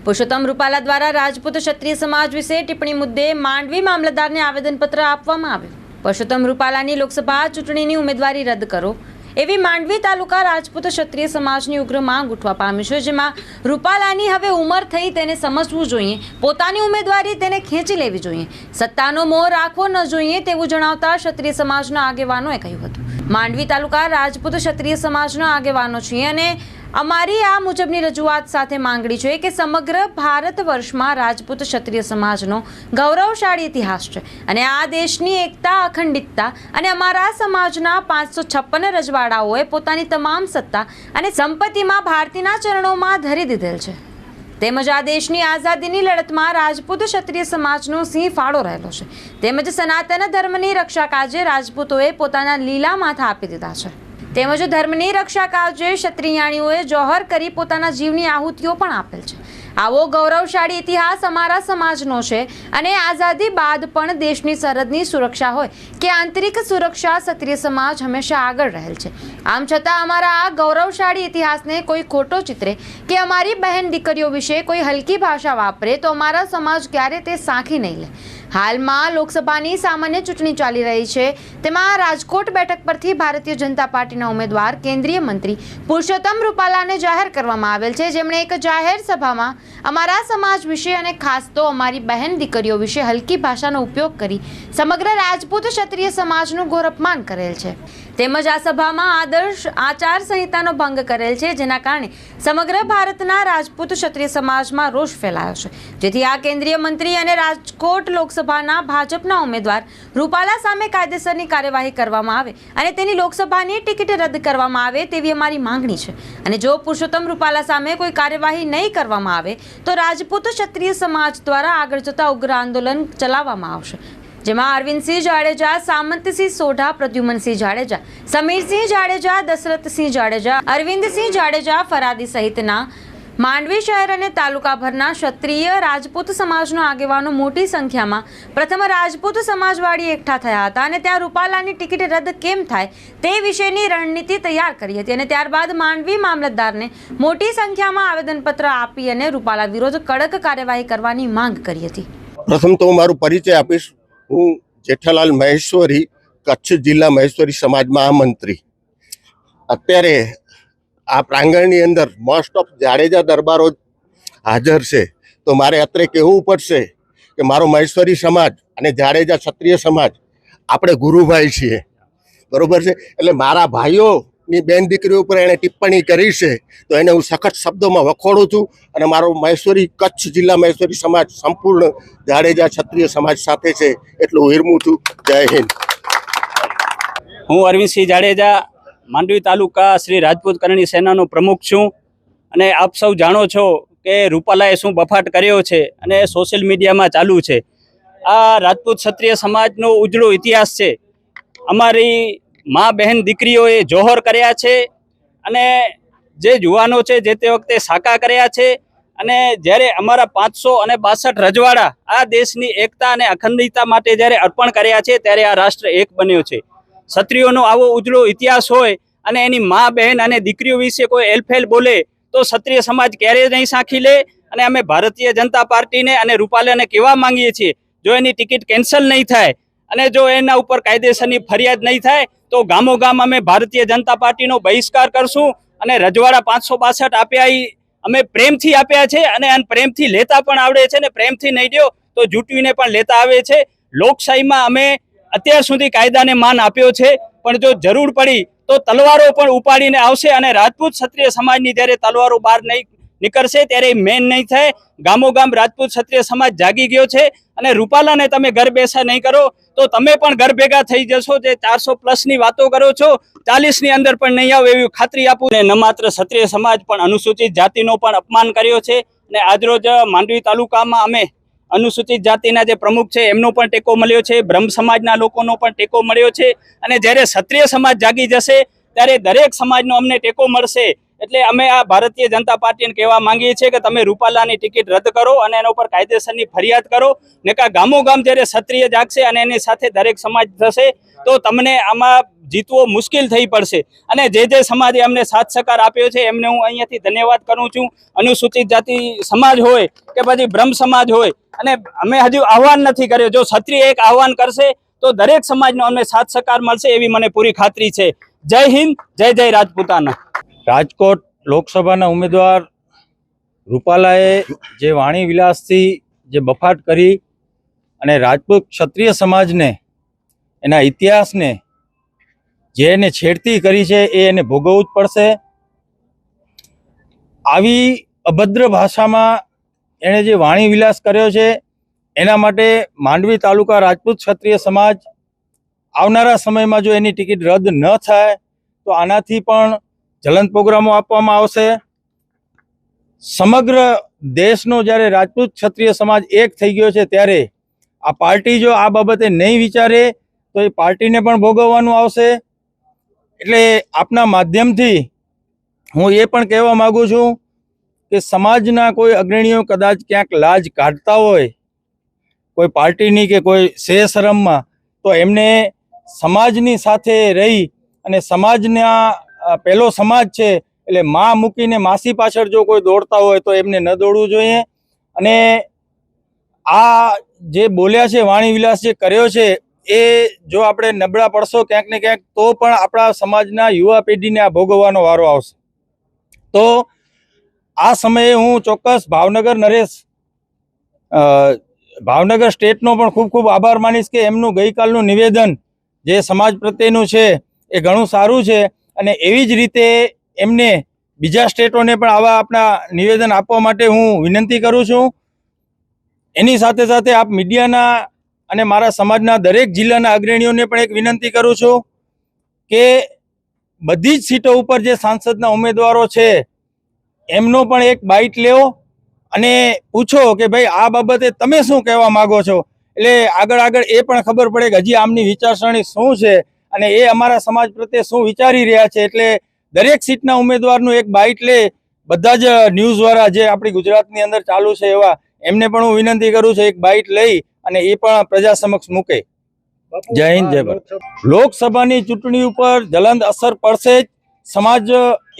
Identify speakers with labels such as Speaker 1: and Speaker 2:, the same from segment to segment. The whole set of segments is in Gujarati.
Speaker 1: પુરુષોત્તમ રૂપાલા દ્વારા રાજપૂત ક્ષત્રિય સમાજ વિશે ટિપ્પણી મુદ્દે માંડવી મામલતદારને આવેદનપત્ર આપવામાં આવ્યું। પુરુષોત્તમ રૂપાલાની લોકસભા ચૂંટણીની ઉમેદવારી રદ કરો એવી માંડવી તાલુકા રાજપૂત ક્ષત્રિય સમાજની ઉગ્ર માંગ ઉઠવા પામી છે, જેમાં રૂપાલાની હવે ઉંમર થઈ તેને સમજવું જોઈએ, પોતાની ઉમેદવારી તેને ખેંચી લેવી જોઈએ, સત્તાનો મોહ રાખવો ન જોઈએ તેવું જણાવતા ક્ષત્રિય સમાજના આગેવાનોએ કહ્યું હતું। માંડવી તાલુકા રાજપૂત ક્ષત્રિય સમાજના આગેવાનો છીએ અને અમારી આ મુજબની રજૂઆત સાથે માંગણી છે કે સમગ્ર ભારત વર્ષમાં રાજપૂત ક્ષત્રિય સમાજનો ગૌરવશાળી ઇતિહાસ છે અને આ દેશની એકતા, અખંડિતતા અને અમારા સમાજના 556 રજવાડાઓએ પોતાની તમામ સત્તા અને સંપત્તિમાં ભારતીના ચરણોમાં ધરી દીધેલ છે। તેમજ આ દેશની આઝાદીની લડતમાં રાજપૂત ક્ષત્રિય સમાજનો સિંહ ફાળો રહેલો છે। તેમજ સનાતન ધર્મની રક્ષા કાજે રાજપૂતોએ પોતાના લીલા માથા આપી દીધા છે। તેમજ ધર્મની રક્ષા કાજે ક્ષત્રિયાણીઓએ જોહર કરી પોતાના જીવની આહુતિઓ પણ આપેલ છે। આવો ગૌરવશાળી ઇતિહાસ અમારા સમાજનો છે અને આઝાદી બાદ પણ દેશની સરહદની સુરક્ષા હોય કે આંતરિક સુરક્ષા ક્ષત્રિય સમાજ હંમેશા આગળ રહેલ છે। આમ છતાં અમારા આ ગૌરવશાળી ઇતિહાસને કોઈ ખોટો ચિત્રે કે અમારી બહેન દીકરીઓ વિશે કોઈ હલકી ભાષા વાપરે તો અમારા સમાજ ક્યારે તે સાંખી નહીં લે। હાલમાં લોકસભાની સામાન્ય ચૂંટણી ચાલી રહી છે, તેમાં રાજકોટ બેઠક પરથી ભારતીય જનતા પાર્ટીના ઉમેદવાર કેન્દ્રીય મંત્રી પુરુષોત્તમ રૂપાલાને જાહેર કરવામાં આવેલ છે, જેમણે એક જાહેર સભામાં અમારા સમાજ વિશે અને ખાસ તો અમારી બહેન દીકરીઓ વિશે હલકી ભાષાનો ઉપયોગ કરી સમગ્ર રાજપૂત ક્ષત્રિય સમાજનું ઘોર અપમાન કરેલ છે। તેમજ આ સભામાં આદર્શ આચાર સંહિતાનો ભંગ કરેલ છે, જેના કારણે સમગ્ર ભારતના રાજપૂત ક્ષત્રિય સમાજમાં રોષ ફેલાયો છે, જેથી આ કેન્દ્રીય મંત્રી અને રાજકોટ લોકસભાના ભાજપના ઉમેદવાર રૂપાલા સામે કાયદેસરની કાર્યવાહી કરવામાં આવે અને તેની લોકસભાની ટિકિટ રદ કરવામાં આવે તેવી અમારી માંગણી છે। અને જો પુરુષોત્તમ રૂપાલા સામે કોઈ કાર્યવાહી નહીં કરવામાં આવે તો રાજપૂત ક્ષત્રિય સમાજ દ્વારા આગળ જતા ઉગ્ર આંદોલન ચલાવવામાં આવશે, જેમાં અરવિંદસિંહ જાડેજા, સામંતસિંહ સોઢા, પ્રદ્યુમનસિંહ જાડેજા, સમીરસિંહ જાડેજા, દશરથસિંહ જાડેજા, અરવિંદસિંહ જાડેજા, ફરાદી સહિતના માંડવી શહેર અને તાલુકાભરના ક્ષત્રિય રાજપૂત સમાજના આગેવાનો મોટી સંખ્યામાં પ્રથમ રાજપૂત સમાજવાળી એકઠા થયા હતા અને ત્યાં રૂપાલાની ટિકિટ રદ કેમ થાય તે વિશેની રણનીતિ તૈયાર કરી હતી અને ત્યારબાદ માંડવી મામલતદારને મોટી સંખ્યામાં આવેદનપત્ર આપી અને રૂપાલા વિરુદ્ધ કડક કાર્યવાહી કરવાની માંગ કરી હતી।
Speaker 2: પ્રથમ તો મારું પરિચય આપીશ। હું જેઠાલાલ મહેશ્વરી, કચ્છ જિલ્લા મહેશ્વરી સમાજમાં મહામંત્રી। અત્યારે આ પ્રાંગણની અંદર મોસ્ટ ઓફ જાડેજા દરબારો હાજર છે, તો મારે અત્રે કહેવું પડશે કે મારો મહેશ્વરી સમાજ અને જાડેજા ક્ષત્રિય સમાજ આપણે ગુરુભાઈ છીએ, બરોબર છે। એટલે મારા ભાઈઓની બેન દીકરીઓ ઉપર એણે ટિપ્પણી કરી છે તો એને હું સખત શબ્દોમાં વખોડું છું અને મારો મહેશ્વરી કચ્છ જિલ્લા મહેશ્વરી સમાજ સંપૂર્ણ જાડેજા ક્ષત્રિય સમાજ સાથે છે એટલું વિરમું છું। જય હિન્દ।
Speaker 3: હું અરવિંદસિંહ જાડેજા, માંડવી તાલુકા શ્રી રાજપૂત કરણી સેનાનો પ્રમુખ છું અને આપ સૌ જાણો છો કે રૂપાલાએ શું બફાટ કર્યો છે અને સોશિયલ મીડિયામાં ચાલુ છે। આ રાજપૂત ક્ષત્રિય સમાજનો ઉજળો ઇતિહાસ છે। અમારી મા બહેન દીકરીઓએ જોહર કર્યા છે અને જે જુવાનો છે જે તે વખતે સાકા કર્યા છે અને જ્યારે અમારા 562 રજવાડા આ દેશની એકતા અને અખંડિતતા માટે જ્યારે અર્પણ કર્યા છે ત્યારે આ રાષ્ટ્ર એક બન્યો છે। ક્ષત્રિયોનો આવો ઉજળો ઇતિહાસ હોય અને એની મા બહેન અને દીકરીઓ વિશે કોઈ એલફેલ બોલે તો ક્ષત્રિય સમાજ ક્યારેય નહીં સાંખી લે અને અમે ભારતીય જનતા પાર્ટીને અને રૂપાલાને કહેવા માંગીએ છીએ, જો એની ટિકિટ કેન્સલ નહીં થાય અને જો એના ઉપર કાયદેસરની ફરિયાદ નહીં થાય તો ગામો ગામ અમે ભારતીય જનતા પાર્ટીનો બહિષ્કાર કરશું અને રજવાડા 562 આપ્યા એ અમે પ્રેમથી આપ્યા છે અને પ્રેમથી લેતા પણ આવડે છે અને પ્રેમથી નહીં દો તો જૂટવીને પણ લેતા આવે છે। લોકશાહીમાં અમે અત્યાર સુધી કાયદાને માન આપ્યો છે, પણ જો જરૂર પડી તો તલવારો પણ ઉપાડીને આવશે અને રાજપૂત ક્ષત્રિય સમાજની જ્યારે તલવારો બહાર નહીં નીકળશે ત્યારે મેન નહીં થાય। ગામો ગામ રાજપૂત ક્ષત્રિય સમાજ જાગી ગયો છે અને રૂપાલાને તમે ઘર બેસા નહીં કરો તો તમે પણ ઘર ભેગા થઈ જશો। જે 400+ ની વાતો કરો છો 40 ની અંદર પણ નહીં આવે એવી ખાતરી આપું। ને ન માત્ર ક્ષત્રિય સમાજ પણ અનુસૂચિત જાતિનો પણ અપમાન કર્યો છે અને આજરોજ માંડવી તાલુકામાં અમે અનુસૂચિત જાતિના જે પ્રમુખ છે એમનો પણ ટેકો મળ્યો છે, બ્રહ્મ સમાજના લોકોનો પણ ટેકો મળ્યો છે અને જ્યારે ક્ષત્રિય સમાજ જાગી જશે ત્યારે દરેક સમાજનો અમને ટેકો મળશે। એટલે અમે આ ભારતીય જનતા પાર્ટીને કહેવા માંગીએ છીએ કે તમે રૂપાલાની ટિકિટ રદ કરો અને એના ઉપર કાયદેસરની ફરિયાદ કરો ને કા ગામો ગામ જ્યારે ક્ષત્રિય જાગશે અને એની સાથે દરેક સમાજ થશે તો તમને આમાં જીતવો મુશ્કેલ થઈ પડશે. અને જે સમાજે અમને સાથ સહકાર આપ્યો છે એમને હું અહીંયાથી ધન્યવાદ કરું છું. અનુસૂચિત જાતિ સમાજ હોય કે પછી બ્રહ્મ સમાજ હોય, અને અમે હજુ આહવાન નથી કર્યો. જો ક્ષત્રિય એક આહવાન કરશે તો દરેક સમાજનો અમને સાથ સહકાર મળશે એવી મને પૂરી ખાતરી છે. જય હિન્દ, જય જય રાજપૂતાના.
Speaker 4: રાજકોટ લોકસભાના ઉમેદવાર રૂપાલાએ જે વાણી વિલાસથી જે બફાટ કરી અને રાજપૂત ક્ષત્રિય સમાજને એના ઇતિહાસને જે એને છેડતી કરી છે એ એને ભોગવવું જ પડશે. આવી અભદ્ર ભાષામાં એણે જે વાણી વિલાસ કર્યો છે એના માટે માંડવી તાલુકા રાજપૂત ક્ષત્રિય સમાજ આવનારા સમયમાં જો એની ટિકિટ રદ ન થાય તો આનાથી પણ જલંત પ્રોગ્રામો આપવામાં આવશે. સમગ્ર દેશનો જ્યારે રાજપૂત ક્ષત્રિય સમાજ એક થઈ ગયો છે ત્યારે આ પાર્ટી જો આ બાબતે નહીં વિચારે તો એ પાર્ટીને પણ ભોગવવાનું આવશે. એટલે આપના માધ્યમથી હું એ પણ કહેવા માંગુ છું કે સમાજના કોઈ અગ્રણીઓ કદાચ ક્યાંક લાજ કાઢતા હોય કોઈ પાર્ટીની કે કોઈ શરમમાં, તો એમને સમાજની સાથે રહી અને સમાજના પહેલો સમાજ છે એટલે માં મૂકીને માસી પાછળ જો કોઈ દોડતા હોય તો એમને ન દોડવું જોઈએ. અને આ જે બોલ્યા છે, વાણી વિલાસ જે કર્યો છે એ જો આપણે નબળા પડશો ક્યાંક ને ક્યાંક તો પણ આપણા સમાજના યુવા પેઢીને આ ભોગવવાનો વારો આવશે. તો આ સમયે હું ચોક્કસ ભાવનગર સ્ટેટનો પણ ખૂબ ખૂબ આભાર માનીશ કે એમનું ગઈકાલનું નિવેદન જે સમાજ પ્રત્યેનું છે એ ઘણું સારું છે. અને એવી જ રીતે એમને બીજા સ્ટેટોને પણ આવા આપણા નિવેદન આપવા માટે હું વિનંતી કરું છું. એની સાથે સાથે આપ મીડિયાના અને મારા સમાજના દરેક જિલ્લાના અગ્રણીઓને પણ એક વિનંતી કરું છું કે બધી જ સીટો ઉપર જે સાંસદના ઉમેદવારો છે એમનો પણ એક બાઇટ લેવો અને પૂછો કે ભાઈ આ બાબતે તમે શું કહેવા માંગો છો. એટલે આગળ એ પણ ખબર પડે કે હજી આમની વિચારસરણી શું છે અને એ અમારા સમાજ પ્રત્યે શું વિચારી રહ્યા છે. એટલે દરેક સીટના ઉમેદવારનું એક બાઇટ લે. બધા જ ન્યૂઝવાળા જે આપણી ગુજરાતની અંદર ચાલુ છે એવા એમને પણ હું વિનંતી કરું છું એક બાઇટ લઈ અને એ પણ પ્રજા સમક્ષ મૂકે. જય હિન્દ, જય ભારત. લોકસભાની ચૂંટણી ઉપર જલંત અસર પડશે જ. સમાજ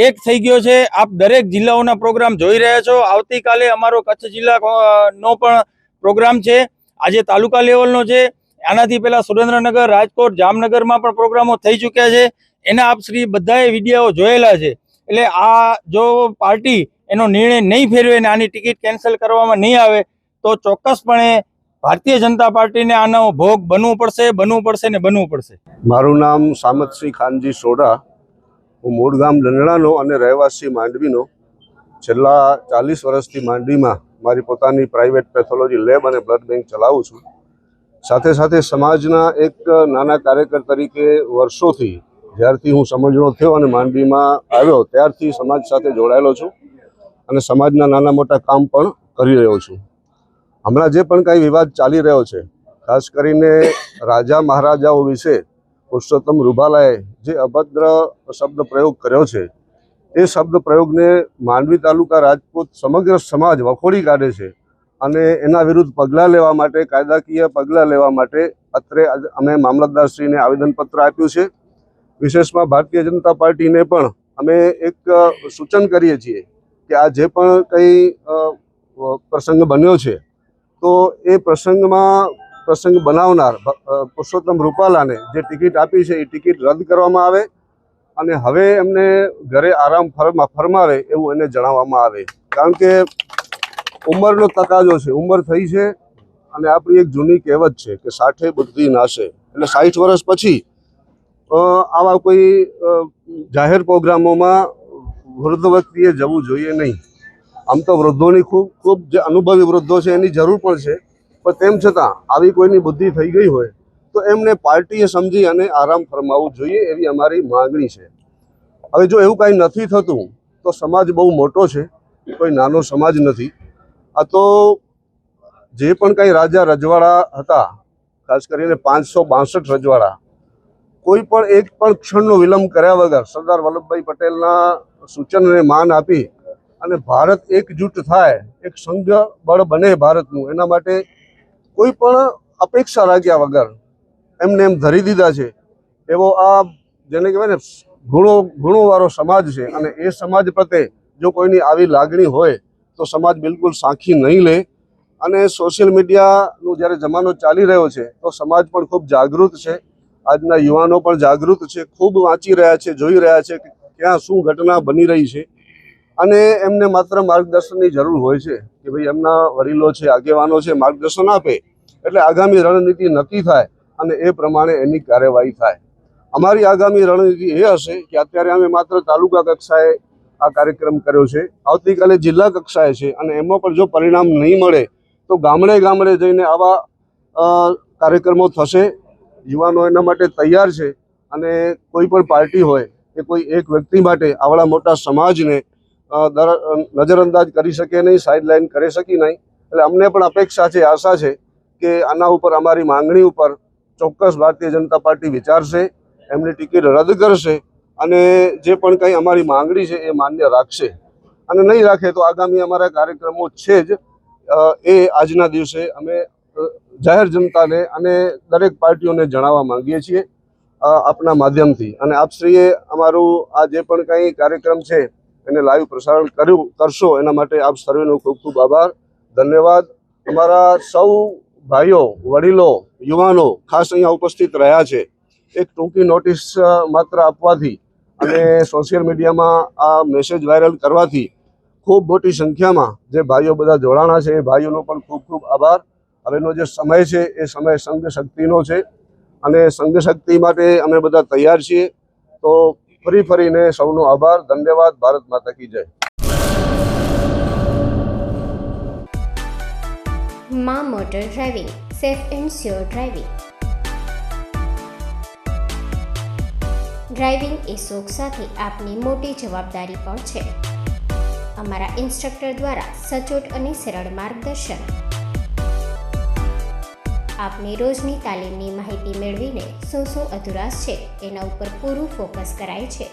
Speaker 4: એક થઈ ગયો છે. આપ દરેક જિલ્લાઓના પ્રોગ્રામ જોઈ રહ્યા છો. આવતીકાલે અમારો કચ્છ જિલ્લાનો પણ પ્રોગ્રામ છે. આજે તાલુકા લેવલનો છે. આનાથી પહેલા સુરેન્દ્રનગર, રાજકોટ, જામનગરમાં પણ પ્રોગ્રામો થઈ ચૂક્યા છે. એના આપ શ્રી બધાએ વિડીયો જોયેલા છે. એટલે આ જો પાર્ટી એનો નિર્ણય નહીં ફેરવે અને આની ટિકિટ કેન્સલ કરવામાં નહીં આવે તો ચોક્કસપણે ભારતીય જનતા પાર્ટીને આનો ભોગ બનવું પડશે ને બનવું પડશે.
Speaker 5: મારું નામ સામતસિંહ ખાનજી સોઢા. હું મૂળ ગામ લંડણાનો અને રહેવાસી માંડવીનો. છેલ્લા 40 વર્ષથી માંડવીમાં મારી પોતાની પ્રાઇવેટ પેથોલોજી લેબ અને બ્લડ બેંક ચલાવું છું. સાથે સાથે સમાજના એક નાના કાર્યકર તરીકે વર્ષોથી, જ્યારથી હું સમજણો થયો અને માંડવીમાં આવ્યો ત્યારથી સમાજ સાથે જોડાયેલો છું અને સમાજના નાના મોટા કામ પણ કરી રહ્યો છું. હમણાં જે પણ કાંઈ વિવાદ ચાલી રહ્યો છે, ખાસ કરીને રાજા મહારાજાઓ વિશે પુરુષોત્તમ રૂપાલાએ જે અભદ્ર શબ્દ પ્રયોગ કર્યો છે એ શબ્દ પ્રયોગને માંડવી તાલુકા રાજપૂત સમગ્ર સમાજ વખોડી કાઢે છે અને એના વિરુદ્ધ પગલાં લેવા માટે, કાયદાકીય પગલાં લેવા માટે અત્રે અમે મામલતદારશ્રીને આવેદનપત્ર આપ્યું છે. વિશેષમાં ભારતીય જનતા પાર્ટીને પણ અમે એક સૂચન કરીએ છીએ કે આ જે પણ કંઈ પ્રસંગ બન્યો છે તો એ પ્રસંગ બનાવનાર પુરુષોત્તમ રૂપાલાને જે ટિકિટ આપી છે એ ટિકિટ રદ કરવામાં આવે અને હવે એમને ઘરે આરામ ફરમાવે એવું એને જણાવવામાં આવે. કારણ કે ઉંમરનો તકાજો છે, ઉંમર થઈ છે અને આપણી એક જૂની કહેવત છે કે 60 બુદ્ધિ નાશે. એટલે 60 વર્ષ પછી આવા કોઈ જાહેર પ્રોગ્રામોમાં વૃદ્ધ વ્યક્તિએ જવું જોઈએ નહીં. આમ તો વૃદ્ધોની ખૂબ જે અનુભવી વૃદ્ધો છે એની જરૂર પણ છે, પણ તેમ છતાં આવી કોઈની બુદ્ધિ થઈ ગઈ હોય તો એમને પાર્ટીએ સમજી અને આરામ ફરમાવવું જોઈએ એવી અમારી માંગણી છે. હવે જો એવું કાંઈ નથી થતું તો સમાજ બહુ મોટો છે, કોઈ નાનો સમાજ નથી. આ તો જે પણ કાંઈ રાજા રજવાડા હતા, ખાસ કરીને 562 રજવાડા, કોઈ પણ એક પણ ક્ષણનો વિલંબ કર્યા વગર સરદાર વલ્લભભાઈ પટેલના સૂચનને માન આપી અને ભારત એકજૂટ થાય, એક સંઘ બળ બને ભારતનું, એના માટે કોઈ પણ અપેક્ષા રાખ્યા વગર એમને એમ ધરી દીધા છે. એવો આ જેને કહેવાય ને ગુણોવાળો સમાજ છે. અને એ સમાજ પ્રત્યે જો કોઈની આવી લાગણી હોય તો સમાજ બિલકુલ સાંખી નહીં લે. અને સોશિયલ મીડિયાનો જ્યારે જમાનો ચાલી રહ્યો છે તો સમાજ પણ ખૂબ જાગૃત છે. આજના યુવાનો પણ જાગૃત છે, ખૂબ વાંચી રહ્યા છે, જોઈ રહ્યા છે કે ક્યાં શું ઘટના બની રહી છે. અને એમને માત્ર માર્ગદર્શનની જરૂર હોય છે કે ભાઈ એમના વડીલો છે, આગેવાનો છે, માર્ગદર્શન આપે એટલે આગામી રણનીતિ નક્કી થાય અને એ પ્રમાણે એની કાર્યવાહી થાય. અમારી આગામી રણનીતિ એ હશે કે અત્યારે અમે માત્ર તાલુકા કક્ષાએ આ કાર્યક્રમ કર્યો છે, આવતીકાલે જિલ્લા કક્ષાએ છે, અને એમાં પણ જો પરિણામ નહીં મળે તો ગામડે ગામડે જઈને આવા કાર્યક્રમો થશે. યુવાનો એના માટે તૈયાર છે. અને કોઈ પણ પાર્ટી હોય કે કોઈ એક વ્યક્તિ માટે આવડા મોટા સમાજને નજરઅંદાજ કરી શકે નહીં, સાઇડલાઇન કરી શકી નહીં. એટલે અમને પણ અપેક્ષા છે, આશા છે કે આના ઉપર અમારી માંગણી ઉપર ચોક્કસ ભારતીય જનતા પાર્ટી વિચારશે, એમની ટિકિટ રદ કરશે અને જે પણ કંઈ અમારી માંગણી છે એ માન્ય રાખશે. અને નહીં રાખે તો આગામી અમારા કાર્યક્રમો છે જ એ આજના દિવસે અમે જાહેર જનતાને અને દરેક પાર્ટીઓને જણાવવા માંગીએ છીએ આપના માધ્યમથી. અને આપશ્રીએ અમારું આ જે પણ કંઈ કાર્યક્રમ છે એને લાઈવ પ્રસારણ કરશો એના માટે આપ સર્વેનો ખૂબ ખૂબ આભાર, ધન્યવાદ. અમારા સૌ ભાઈઓ, વડીલો, યુવાનો ખાસ અહીંયા ઉપસ્થિત રહ્યા છે. એક ટૂંકી નોટિસ માત્ર આપવાથી અને સોશિયલ મીડિયામાં આ મેસેજ વાયરલ કરવાથી ખૂબ મોટી સંખ્યામાં જે ભાઈઓ બધા જોડાણા છે એ ભાઈઓનો પણ ખૂબ ખૂબ આભાર. હવેનો જે સમય છે એ સમય સંઘ શક્તિનો છે અને સંઘ શક્તિ માટે અમે બધા તૈયાર છીએ. તો ફરીને સૌનો આભાર, ધન્યવાદ. ભારત માતા કી જય.
Speaker 6: માં motor driving, safe and sure driving. Driving એ શોખ સાથે આપની મોટી જવાબદારી પણ છે. અમારા ઇન્સ્ટ્રક્ટર દ્વારા સચોટ અને સરળ માર્ગદર્શન. આપની રોજની તાલીમની માહિતી મેળવીને શું અધુરાશ છે એના ઉપર પૂરું ફોકસ કરાય છે.